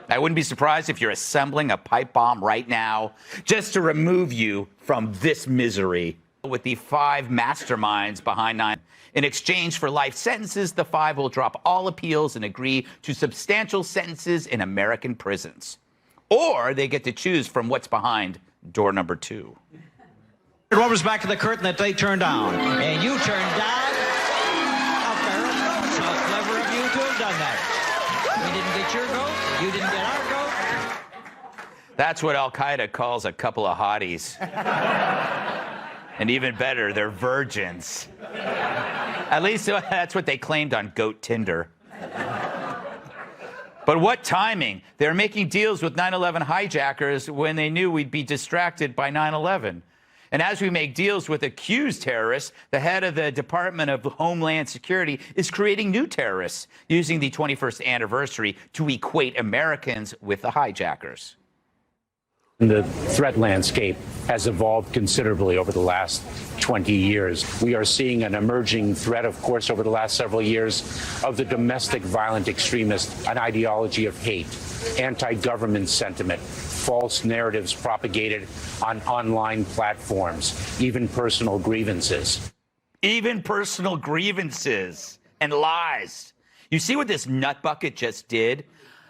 I wouldn't be surprised if you're assembling a pipe bomb right now just to remove you from this misery. With the 5 masterminds behind 9, in exchange for life sentences, the 5 will drop all appeals and agree to substantial sentences in American prisons. Or they get to choose from what's behind door number 2. What was back of the curtain that they turned down? And you turned down a barrel. So clever of you to have done that. We didn't get your vote. You didn't get our vote. That's what Al-Qaeda calls a couple of hotties. And even better, they're virgins. At least that's what they claimed on Goat Tinder. But what timing? They're making deals with 9/11 hijackers when they knew we'd be distracted by 9/11. And as we make deals with accused terrorists, the head of the Department of Homeland Security is creating new terrorists, using the 21st anniversary to equate Americans with the hijackers. The threat landscape has evolved considerably over the last 20 years. We are seeing an emerging threat, of course, over the last several years of the domestic violent extremist, an ideology of hate, anti-government sentiment, false narratives propagated on online platforms, even personal grievances. Even personal grievances and lies. You see what this nutbucket just did?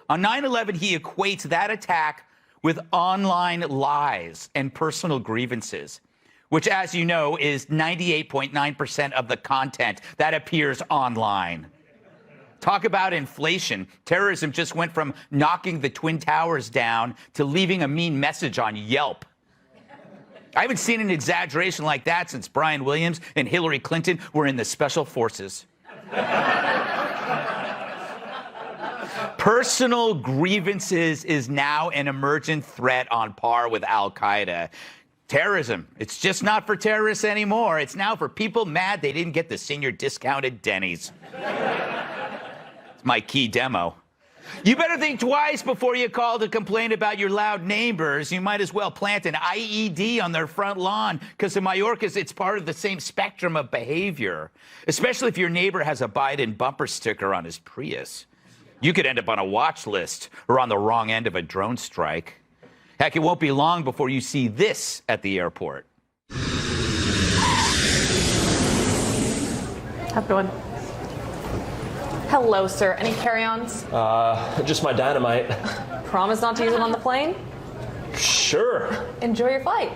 On 9/11, he equates that attack with online lies and personal grievances, which, as you know, is 98.9% of the content that appears online. Talk about inflation. Terrorism just went from knocking the Twin Towers down to leaving a mean message on Yelp. I haven't seen an exaggeration like that since Brian Williams and Hillary Clinton were in the Special Forces. Personal grievances is now an emergent threat on par with Al-Qaeda. Terrorism, it's just not for terrorists anymore. It's now for people mad they didn't get the senior discounted Denny's. It's my key demo. You better think twice before you call to complain about your loud neighbors. You might as well plant an IED on their front lawn, because in Mayorkas, it's part of the same spectrum of behavior, especially if your neighbor has a Biden bumper sticker on his Prius. You could end up on a watch list or on the wrong end of a drone strike. Heck, it won't be long before you see this at the airport. How's it going? Hello, sir. Any carry-ons? Just my dynamite. Promise not to use it on the plane? Sure. Enjoy your flight.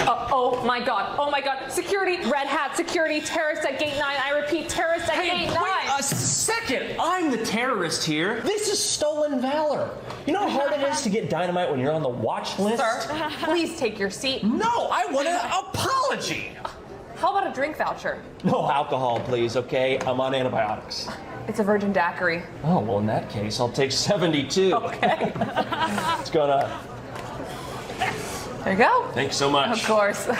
Oh my God. Oh my God. Security, red hat, security, terrorist at gate 9. I repeat, terrorist at gate 9. Wait a second. I'm the terrorist here. This is stolen valor. You know how hard it is to get dynamite when you're on the watch list? Sir, please take your seat. No, I want an apology. How about a drink voucher? No alcohol, please, okay? I'm on antibiotics. It's a virgin daiquiri. Oh, well, in that case, I'll take 72. Okay. What's going on? There you go. Thanks so much. Of course. Nice.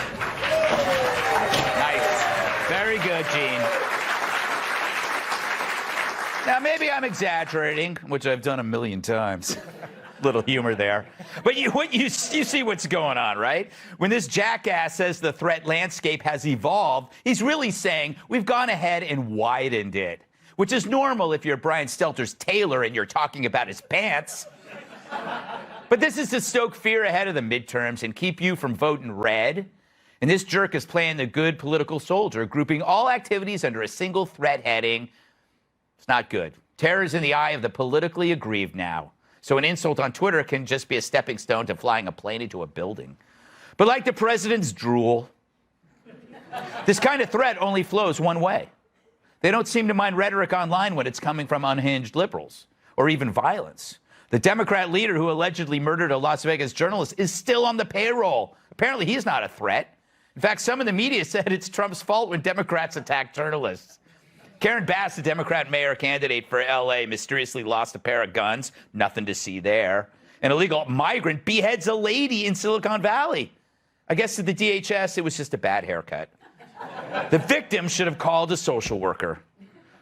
Very good, Gene. Now, maybe I'm exaggerating, which I've done a million times. Little humor there. But you see what's going on, right? When this jackass says the threat landscape has evolved, he's really saying we've gone ahead and widened it, which is normal if you're Brian Stelter's tailor and you're talking about his pants. But this is to stoke fear ahead of the midterms and keep you from voting red. And this jerk is playing the good political soldier, grouping all activities under a single threat heading. It's not good. Terror is in the eye of the politically aggrieved now. So an insult on Twitter can just be a stepping stone to flying a plane into a building. But like the president's drool, this kind of threat only flows one way. They don't seem to mind rhetoric online when it's coming from unhinged liberals or even violence. The Democrat leader who allegedly murdered a Las Vegas journalist is still on the payroll. Apparently, he's not a threat. In fact, some in the media said it's Trump's fault when Democrats attack journalists. Karen Bass, the Democrat mayor candidate for L.A., mysteriously lost a pair of guns. Nothing to see there. An illegal migrant beheads a lady in Silicon Valley. I guess to the DHS, it was just a bad haircut. The victim should have called a social worker.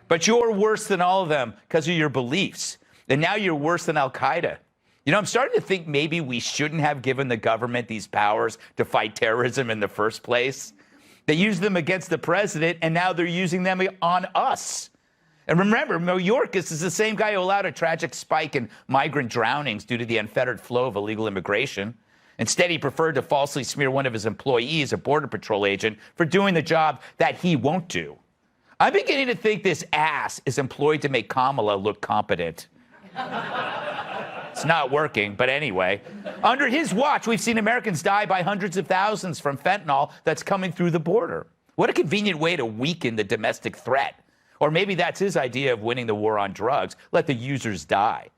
But you're worse than all of them because of your beliefs. And now you're worse than Al-Qaeda. You know, I'm starting to think maybe we shouldn't have given the government these powers to fight terrorism in the first place. They used them against the president, and now they're using them on us. And remember, Mayorkas is the same guy who allowed a tragic spike in migrant drownings due to the unfettered flow of illegal immigration. Instead, he preferred to falsely smear one of his employees, a Border Patrol agent, for doing the job that he won't do. I'm beginning to think this ass is employed to make Kamala look competent. It's not working, but anyway. Under his watch, we've seen Americans die by hundreds of thousands from fentanyl that's coming through the border. What a convenient way to weaken the domestic threat. Or maybe that's his idea of winning the war on drugs. Let the users die.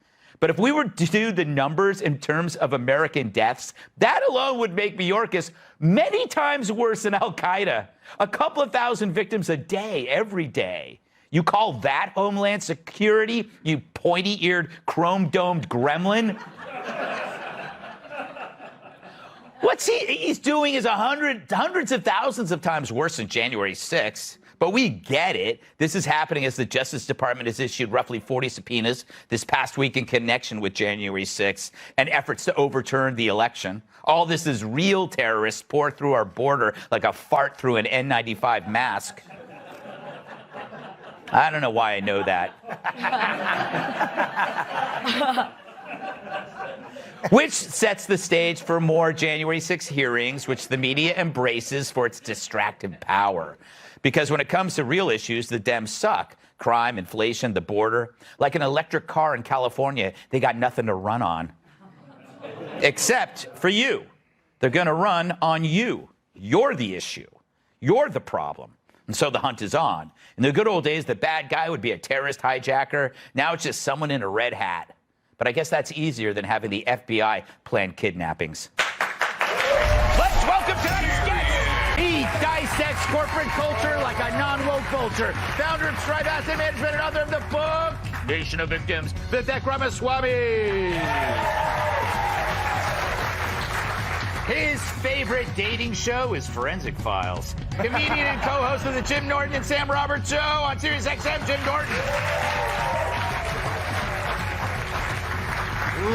But if we were to do the numbers in terms of American deaths, that alone would make Mayorkas many times worse than Al-Qaeda. A couple of thousand victims a day, every day. You call that Homeland Security, you pointy-eared, chrome-domed gremlin? He's doing is hundreds of thousands of times worse than January 6th. But we get it. This is happening as the Justice Department has issued roughly 40 subpoenas this past week in connection with January 6th and efforts to overturn the election. All this is real terrorists pour through our border like a fart through an N95 mask. I don't know why I know that. Which sets the stage for more January 6 hearings, which the media embraces for its distracted power. Because when it comes to real issues, the Dems suck. Crime, inflation, the border. Like an electric car in California, they got nothing to run on. Except for you. They're going to run on you. You're the issue. You're the problem. And so the hunt is on. In the good old days, the bad guy would be a terrorist hijacker. Now it's just someone in a red hat. But I guess that's easier than having the FBI plan kidnappings. Let's welcome tonight's guest. He dissects corporate culture like a non-woke vulture. Founder of Strive Asset Management and author of the book, Nation of Victims, Vivek Ramaswamy. His favorite dating show is Forensic Files. Comedian and co-host of the Jim Norton and Sam Roberts Show on Sirius XM, Jim Norton.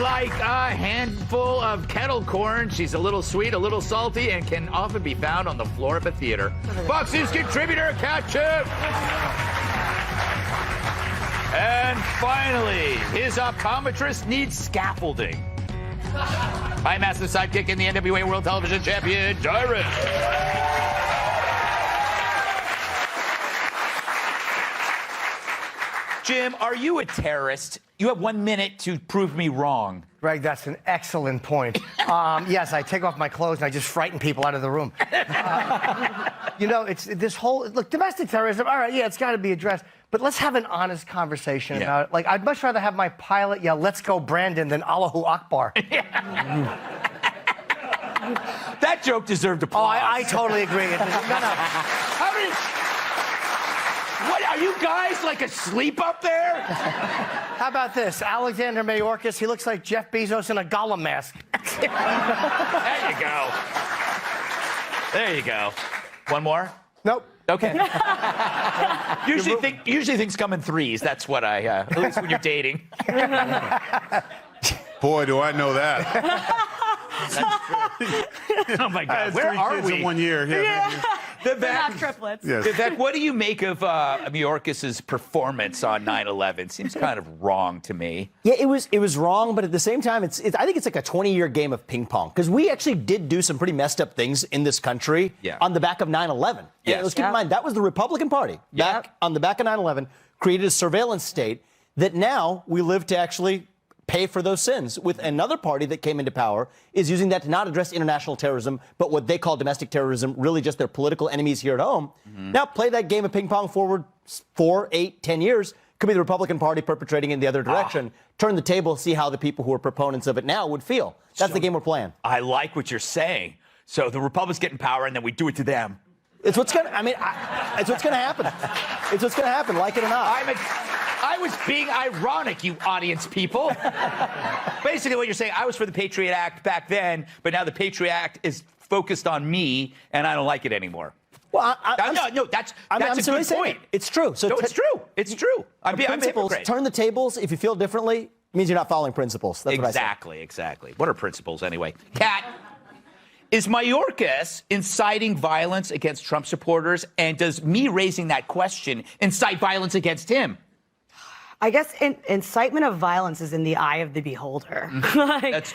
Like a handful of kettle corn, she's a little sweet, a little salty, and can often be found on the floor of a theater. Fox News contributor, Kat Chip. And finally, his optometrist needs scaffolding. High Master sidekick in the NWA World Television Champion, Tyrus. Jim, are you a terrorist? You have 1 minute to prove me wrong. Greg, that's an excellent point. Yes, I take off my clothes and I just frighten people out of the room. It's this whole, look, domestic terrorism, all right, yeah, it's got to be addressed. But let's have an honest conversation about it. Like, I'd much rather have my pilot yell, "Let's go, Brandon," than Allahu Akbar. That joke deserved applause. Oh, I totally agree. No. What, are you guys like asleep up there? How about this? Alexander Mayorkas, he looks like Jeff Bezos in a Gollum mask. There you go. There you go. One more? Nope. Okay. Usually things come in threes. That's what at least when you're dating. Boy, do I know that. Oh my God, I had where three are kids we? in 1 year. Yeah. Not triplets. Yes. Vivek, what do you make of Mayorkas' performance on 9/11? Seems kind of wrong to me. Yeah, it was wrong, but at the same time, I think it's like a 20-year game of ping pong because we actually did do some pretty messed up things in this country on the back of 9/11. Yes. Let's keep in mind that was the Republican Party on the back of 9/11 created a surveillance state that now we live to actually pay for those sins, with another party that came into power is using that to not address international terrorism, but what they call domestic terrorism, really just their political enemies here at home. Now play that game of ping pong forward 4, 8, 10 years. Could be the Republican Party perpetrating in the other direction. Turn the table, see how the people who are proponents of it now would feel. That's the game we're playing. I like what you're saying. So the Republicans get in power, and then we do it to them. It's what's gonna. It's what's gonna happen. It's what's gonna happen, like it or not. I was being ironic, you audience people. Basically, what you're saying, I was for the Patriot Act back then, but now the Patriot Act is focused on me, and I don't like it anymore. Well, that's a good point. It's true. So it's true. It's true. I'm a hypocrite. Turn the tables. If you feel differently, it means you're not following principles. That's what I say. Exactly. What are principles anyway? Kat, is Mayorkas inciting violence against Trump supporters, and does me raising that question incite violence against him? I guess incitement of violence is in the eye of the beholder. Like, That's